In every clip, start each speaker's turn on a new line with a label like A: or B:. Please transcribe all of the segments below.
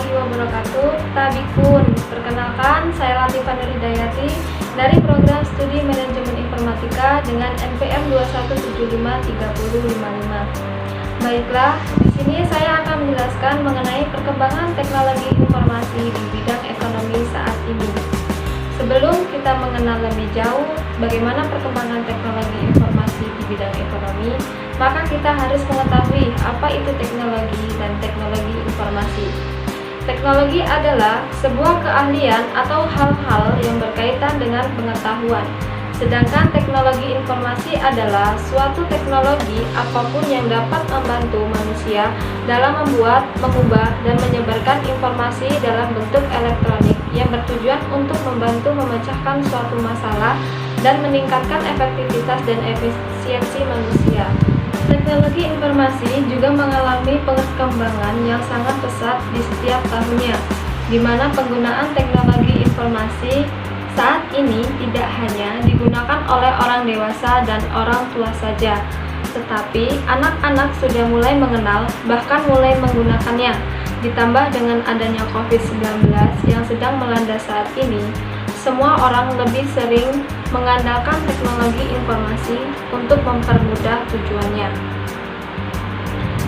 A: warahmatullahi wabarakatuh. Tabikun, perkenalkan saya Latifah Nuridayati dari program studi manajemen informatika dengan NPM 21753055. Baiklah, di sini saya akan menjelaskan mengenai perkembangan teknologi informasi di bidang ekonomi saat ini. Sebelum kita mengenal lebih jauh bagaimana perkembangan teknologi informasi di bidang ekonomi, maka kita harus mengetahui apa itu teknologi dan teknologi informasi. Teknologi adalah sebuah keahlian atau hal-hal yang berkaitan dengan pengetahuan. Sedangkan teknologi informasi adalah suatu teknologi apapun yang dapat membantu manusia dalam membuat, mengubah, dan menyebarkan informasi dalam bentuk elektronik yang bertujuan untuk membantu memecahkan suatu masalah dan meningkatkan efektivitas dan efisiensi manusia. Teknologi informasi juga mengalami perkembangan yang sangat pesat di setiap tahunnya, di mana penggunaan teknologi informasi saat ini tidak hanya digunakan oleh orang dewasa dan orang tua saja, tetapi anak-anak sudah mulai mengenal, bahkan mulai menggunakannya. Ditambah dengan adanya COVID-19 yang sedang melanda saat ini, semua orang lebih sering mengandalkan teknologi informasi untuk mempermudah tujuannya.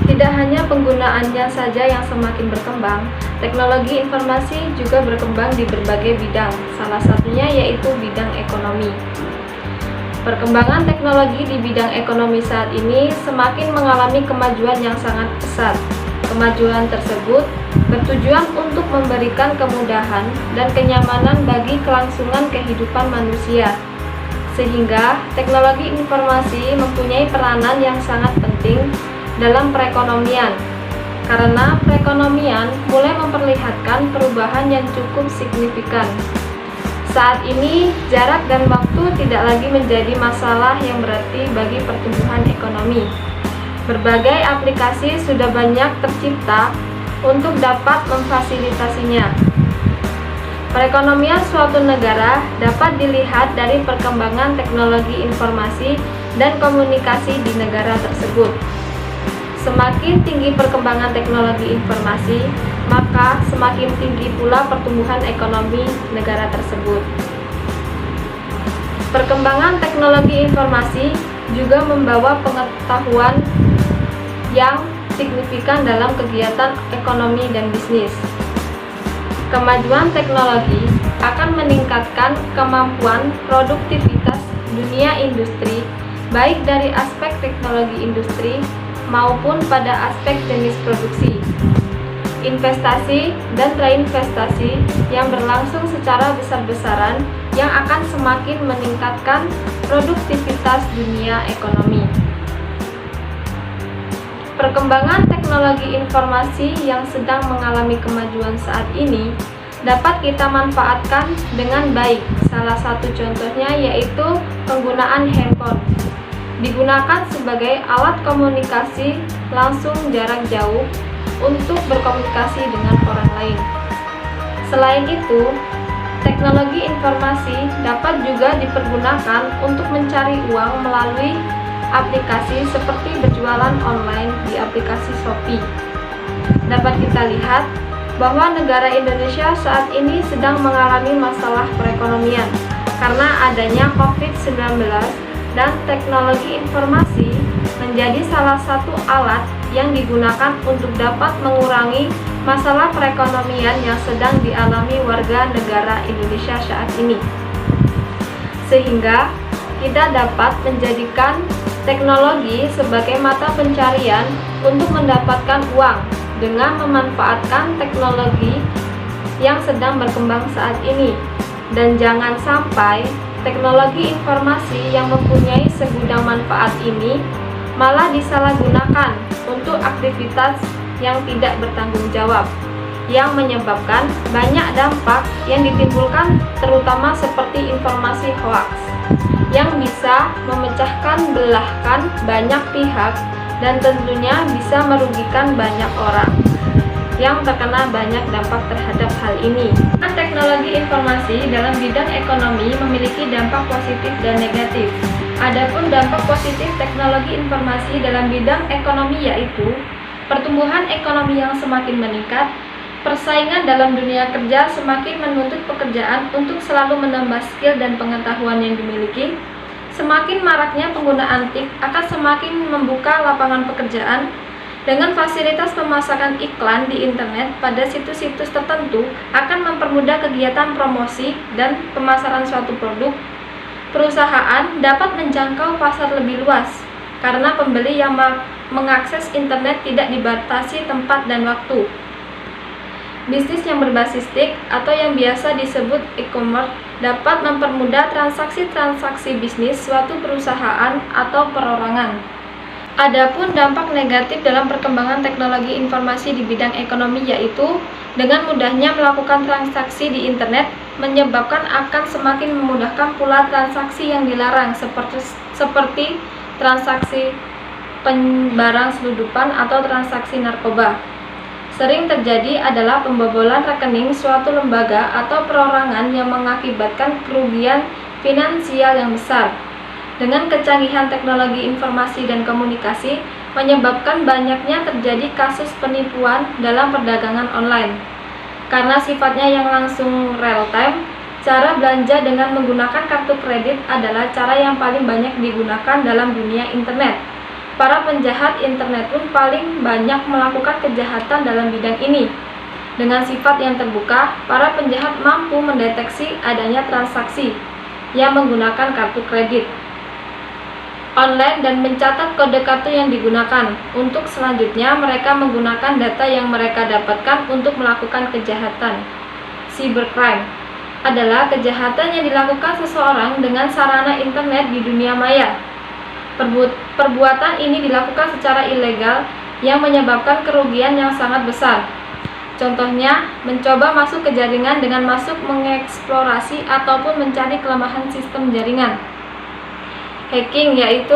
A: Tidak hanya penggunaannya saja yang semakin berkembang, teknologi informasi juga berkembang di berbagai bidang, salah satunya yaitu bidang ekonomi. Perkembangan teknologi di bidang ekonomi saat ini semakin mengalami kemajuan yang sangat pesat. Kemajuan tersebut bertujuan untuk memberikan kemudahan dan kenyamanan bagi kelangsungan kehidupan manusia, sehingga teknologi informasi mempunyai peranan yang sangat penting dalam perekonomian, karena perekonomian mulai memperlihatkan perubahan yang cukup signifikan. Saat ini, jarak dan waktu tidak lagi menjadi masalah yang berarti bagi pertumbuhan ekonomi. Berbagai aplikasi sudah banyak tercipta untuk dapat memfasilitasinya. Perekonomian suatu negara dapat dilihat dari perkembangan teknologi informasi dan komunikasi di negara tersebut. Semakin tinggi perkembangan teknologi informasi, maka semakin tinggi pula pertumbuhan ekonomi negara tersebut. Perkembangan teknologi informasi juga membawa pengetahuan yang signifikan dalam kegiatan ekonomi dan bisnis. Kemajuan teknologi akan meningkatkan kemampuan produktivitas dunia industri, baik dari aspek teknologi industri maupun pada aspek jenis produksi, investasi, dan reinvestasi yang berlangsung secara besar-besaran yang akan semakin meningkatkan produktivitas dunia ekonomi. Perkembangan teknologi informasi yang sedang mengalami kemajuan saat ini dapat kita manfaatkan dengan baik. Salah satu contohnya yaitu penggunaan handphone. Digunakan sebagai alat komunikasi langsung jarak jauh untuk berkomunikasi dengan orang lain. Selain itu, teknologi informasi dapat juga dipergunakan untuk mencari uang melalui aplikasi seperti berjualan online di aplikasi Shopee. Dapat kita lihat bahwa negara Indonesia saat ini sedang mengalami masalah perekonomian karena adanya COVID-19, dan teknologi informasi menjadi salah satu alat yang digunakan untuk dapat mengurangi masalah perekonomian yang sedang dialami warga negara Indonesia saat ini. Sehingga kita dapat menjadikan teknologi sebagai mata pencarian untuk mendapatkan uang dengan memanfaatkan teknologi yang sedang berkembang saat ini. Dan jangan sampai teknologi informasi yang mempunyai segudang manfaat ini malah disalahgunakan untuk aktivitas yang tidak bertanggung jawab, yang menyebabkan banyak dampak yang ditimbulkan, terutama seperti informasi hoaks yang bisa memecahkan belahkan banyak pihak dan tentunya bisa merugikan banyak orang yang terkena banyak dampak terhadap hal ini. Teknologi informasi dalam bidang ekonomi memiliki dampak positif dan negatif. Adapun dampak positif teknologi informasi dalam bidang ekonomi yaitu pertumbuhan ekonomi yang semakin meningkat, Persaingan dalam dunia kerja semakin menuntut pekerjaan untuk selalu menambah skill dan pengetahuan yang dimiliki. Semakin maraknya penggunaan TIK akan semakin membuka lapangan pekerjaan. Dengan fasilitas pemasakan iklan di internet pada situs-situs tertentu akan mempermudah kegiatan promosi dan pemasaran suatu produk. Perusahaan dapat menjangkau pasar lebih luas karena pembeli yang mengakses internet tidak dibatasi tempat dan waktu. Bisnis yang berbasis TIK atau yang biasa disebut e-commerce dapat mempermudah transaksi-transaksi bisnis suatu perusahaan atau perorangan. Adapun dampak negatif dalam perkembangan teknologi informasi di bidang ekonomi yaitu dengan mudahnya melakukan transaksi di internet menyebabkan akan semakin memudahkan pula transaksi yang dilarang seperti transaksi barang selundupan atau transaksi narkoba. Sering terjadi adalah pembobolan rekening suatu lembaga atau perorangan yang mengakibatkan kerugian finansial yang besar. Dengan kecanggihan teknologi informasi dan komunikasi, menyebabkan banyaknya terjadi kasus penipuan dalam perdagangan online. Karena sifatnya yang langsung real time, cara belanja dengan menggunakan kartu kredit adalah cara yang paling banyak digunakan dalam dunia internet. Para penjahat internet pun paling banyak melakukan kejahatan dalam bidang ini. Dengan sifat yang terbuka, para penjahat mampu mendeteksi adanya transaksi yang menggunakan kartu kredit online dan mencatat kode kartu yang digunakan. Untuk selanjutnya, mereka menggunakan data yang mereka dapatkan untuk melakukan kejahatan. Cybercrime adalah kejahatan yang dilakukan seseorang dengan sarana internet di dunia maya. Perbuatan ini dilakukan secara ilegal yang menyebabkan kerugian yang sangat besar. Contohnya, mencoba masuk ke jaringan dengan masuk mengeksplorasi ataupun mencari kelemahan sistem jaringan. Hacking yaitu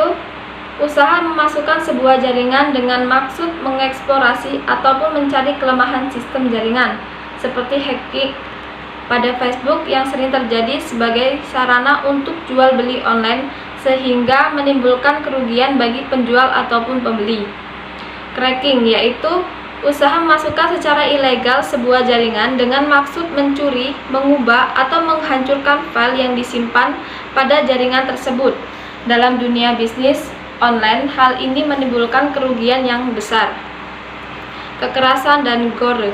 A: usaha memasukkan sebuah jaringan dengan maksud mengeksplorasi ataupun mencari kelemahan sistem jaringan, seperti hacking pada Facebook yang sering terjadi sebagai sarana untuk jual beli online sehingga menimbulkan kerugian bagi penjual ataupun pembeli. Cracking yaitu usaha memasukkan secara ilegal sebuah jaringan dengan maksud mencuri, mengubah, atau menghancurkan file yang disimpan pada jaringan tersebut. Dalam dunia bisnis online, hal ini menimbulkan kerugian yang besar. Kekerasan dan gore.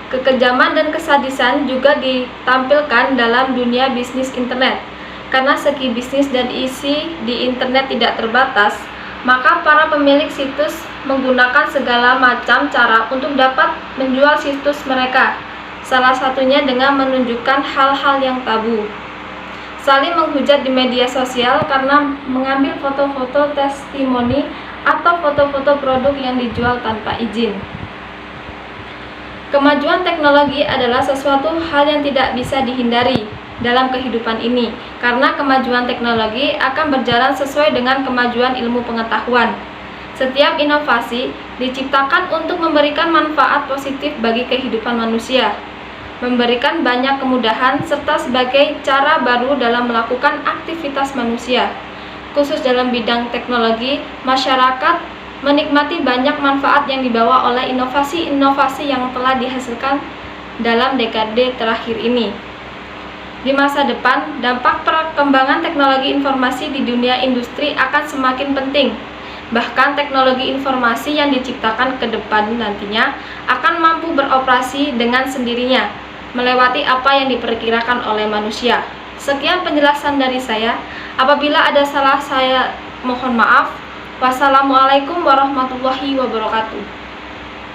A: Kekejaman dan kesadisan juga ditampilkan dalam dunia bisnis internet. Karena segi bisnis dan isi di internet tidak terbatas, maka para pemilik situs menggunakan segala macam cara untuk dapat menjual situs mereka. Salah satunya dengan menunjukkan hal-hal yang tabu. Saling menghujat di media sosial karena mengambil foto-foto testimoni atau foto-foto produk yang dijual tanpa izin. Kemajuan teknologi adalah sesuatu hal yang tidak bisa dihindari dalam kehidupan ini, karena kemajuan teknologi akan berjalan sesuai dengan kemajuan ilmu pengetahuan. Setiap inovasi diciptakan untuk memberikan manfaat positif bagi kehidupan manusia, memberikan banyak kemudahan, serta sebagai cara baru dalam melakukan aktivitas manusia. Khusus dalam bidang teknologi, masyarakat menikmati banyak manfaat yang dibawa oleh inovasi-inovasi yang telah dihasilkan dalam dekade terakhir ini. Di masa depan, dampak perkembangan teknologi informasi di dunia industri akan semakin penting. Bahkan teknologi informasi yang diciptakan ke depan nantinya akan mampu beroperasi dengan sendirinya, melewati apa yang diperkirakan oleh manusia. Sekian penjelasan dari saya. Apabila ada salah, saya mohon maaf. Wassalamualaikum warahmatullahi wabarakatuh.